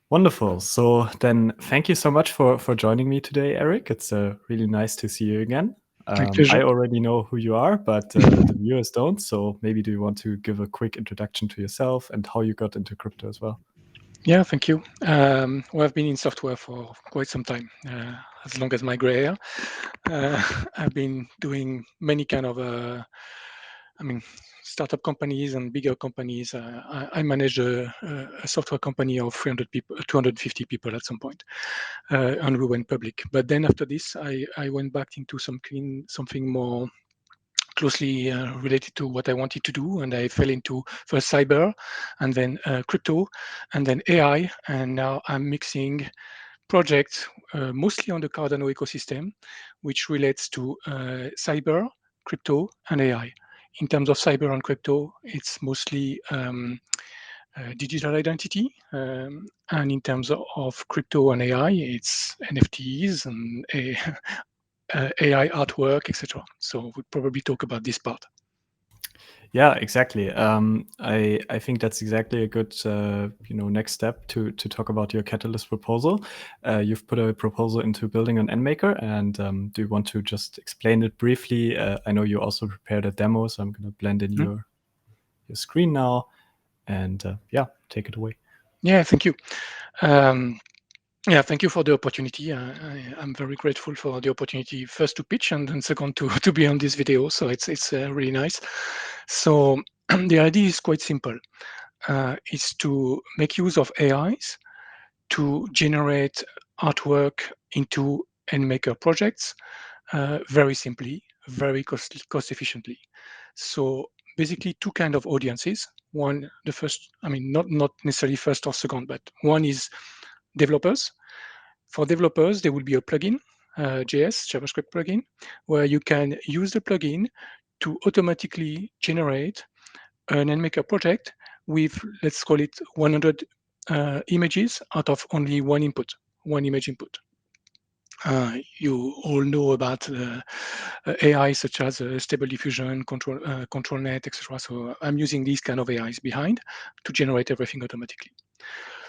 Wonderful. So then thank you so much for joining me today, Eric. It's really nice to see you again. My pleasure. I already know who you are, but the viewers don't. So maybe do you want to give a quick introduction to yourself and how you got into crypto as well? Yeah, thank you. Well, I've been in software for quite some time, as long as my gray hair. I've been doing many kind of, I mean, startup companies and bigger companies. I managed a software company of 300 people, 250 people at some point, and we went public. But then after this, I went back into something more closely related to what I wanted to do, and I fell into first cyber, and then crypto, and then AI, and now I'm mixing projects mostly on the Cardano ecosystem, which relates to cyber, crypto, and AI. In terms of cyber and crypto, it's mostly digital identity, and in terms of crypto and AI, it's NFTs and AI artwork, etc. So we'll probably talk about this part. Yeah, exactly. I think that's exactly a good next step to talk about your Catalyst proposal. You've put a proposal into building an NMaker, and do you want to just explain it briefly? I know you also prepared a demo, so I'm going to blend in your screen now, and yeah, take it away. Yeah, thank you. Yeah, thank you for the opportunity. I'm very grateful for the opportunity, first to pitch and then second to, to be on this video. So it's really nice. So the idea is quite simple. It's to make use of AIs to generate artwork into NMaker projects very simply, very cost efficiently. So basically two kind of audiences. One, the first, I mean, not necessarily first or second, but one is developers. For developers, there will be a plugin, JavaScript plugin, where you can use the plugin to automatically generate an NMaker project with, let's call it 100 images out of only one image input. You all know about AI such as Stable Diffusion, ControlNet, etc. So I'm using these kind of AIs behind to generate everything automatically.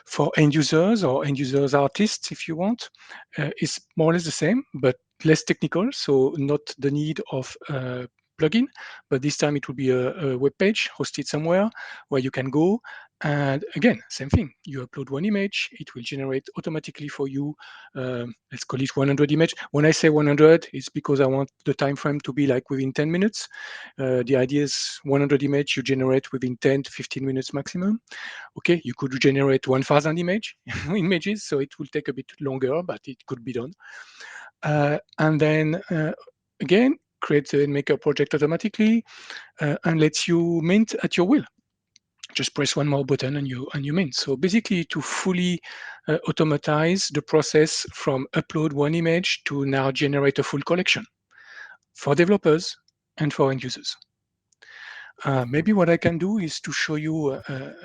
For end users or end users artists, if you want, it's more or less the same, but less technical. So not the need of plugin, but this time it will be a web page hosted somewhere where you can go. And again, same thing. You upload one image, it will generate automatically for you. Let's call it 100 image. When I say 100, it's because I want the time frame to be like within 10 minutes. The idea is 100 image you generate within 10 to 15 minutes maximum. Okay, you could generate 1,000 images, so it will take a bit longer, but it could be done. And then again, create and make a project automatically and lets you mint at your will. Just press one more button and you mint. So basically, to fully automatize the process from upload one image to now generate a full collection for developers and for end users. Maybe what I can do is to show you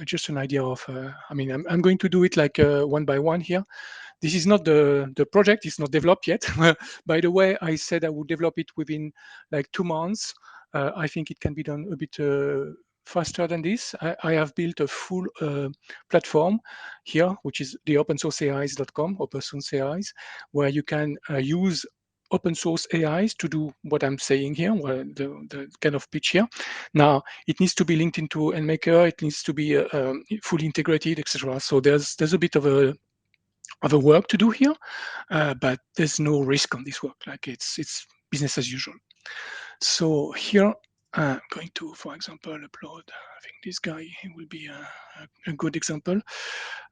just an idea of, I mean, I'm going to do it like one by one here. This is not the project, it's not developed yet. By the way, I said I would develop it within like 2 months. I think it can be done a bit faster than this. I have built a full platform here, which is the OpenSourceAIs.com, OpenSourceAIs, where you can use open source AIs to do what I'm saying here, the kind of pitch here. Now, it needs to be linked into NMaker, it needs to be fully integrated, etc. So there's a bit of a work to do here, but there's no risk on this work. Like it's business as usual. So here I'm going to, for example, upload. I think this guy will be a good example.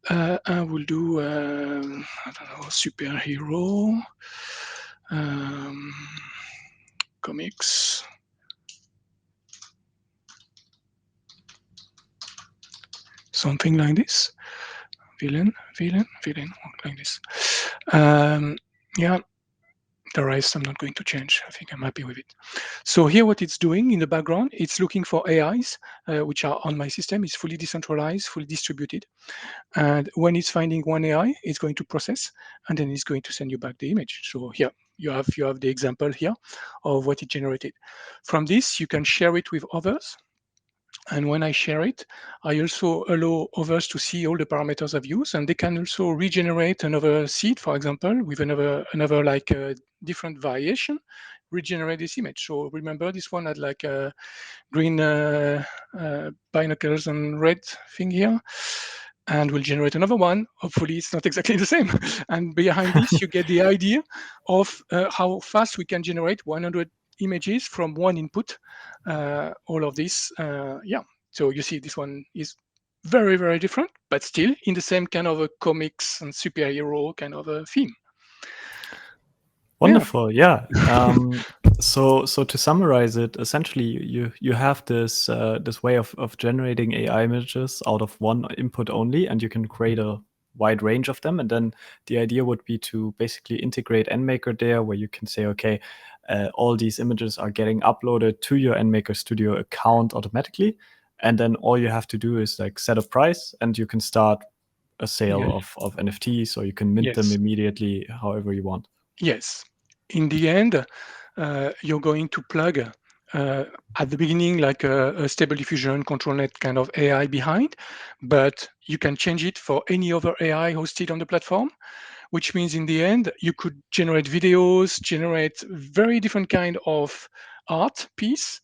I will do I don't know, superhero comics. Something like this. Villain, like this. Yeah, the rest I'm not going to change. I think I'm happy with it. So here what it's doing in the background, it's looking for AIs, which are on my system. It's fully decentralized, fully distributed. And when it's finding one AI, it's going to process, and then it's going to send you back the image. So here you have the example here of what it generated. From this, you can share it with others. And when I share it, I also allow others to see all the parameters I've used, and they can also regenerate another seed, for example, with another like different variation, regenerate this image. So remember, this one had like a green binacles and red thing here, and we'll generate another one. Hopefully it's not exactly the same. And behind this, you get the idea of how fast we can generate 100 images from one input. All of this, yeah. So you see this one is very, very different, but still in the same kind of a comics and superhero kind of a theme. Wonderful. Yeah. So to summarize it, essentially you have this this way of generating AI images out of one input only, and you can create a wide range of them. And then the idea would be to basically integrate NMaker there, where you can say, okay, all these images are getting uploaded to your NMaker Studio account automatically, and then all you have to do is like set a price, and you can start a sale Yeah. of NFTs, or you can mint them Yes. immediately, however you want. Yes. In the end, you're going to plug at the beginning like a stable diffusion control net kind of AI behind, but you can change it for any other AI hosted on the platform, which means in the end, you could generate videos, generate very different kind of art piece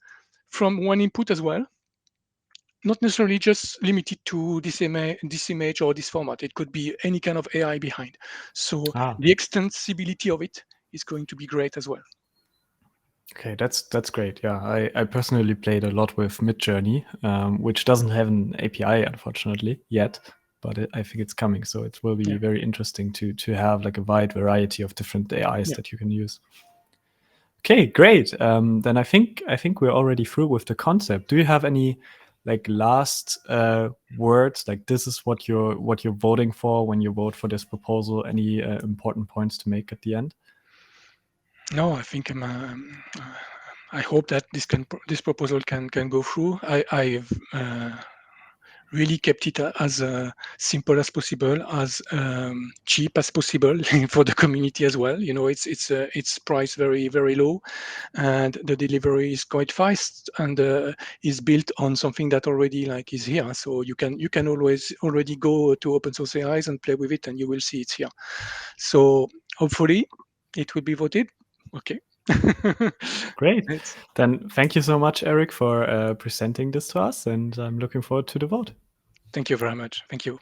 from one input as well, not necessarily just limited to this image or this format. It could be any kind of AI behind. So Ah, the extensibility of it is going to be great as well. okay, that's great. Yeah, I personally played a lot with Midjourney, which doesn't have an API unfortunately yet, but I think it's coming. So it will be Yeah, very interesting to have like a wide variety of different AIs yeah. that you can use. Okay, great. Then I think we're already through with the concept. Do you have any like last words? Like this is what you're voting for when you vote for this proposal. Any important points to make at the end? No, I think I hope that this proposal can go through. I've really kept it as simple as possible, as cheap as possible for the community as well. You know, it's priced very, very low, and the delivery is quite fast, and is built on something that already like is here. So you can always already go to OpenSourceAIs and play with it, and you will see it's here. So hopefully it will be voted. Okay. Great. It's, Then thank you so much, Eric, for presenting this to us, and I'm looking forward to the vote. thank you very much. Thank you.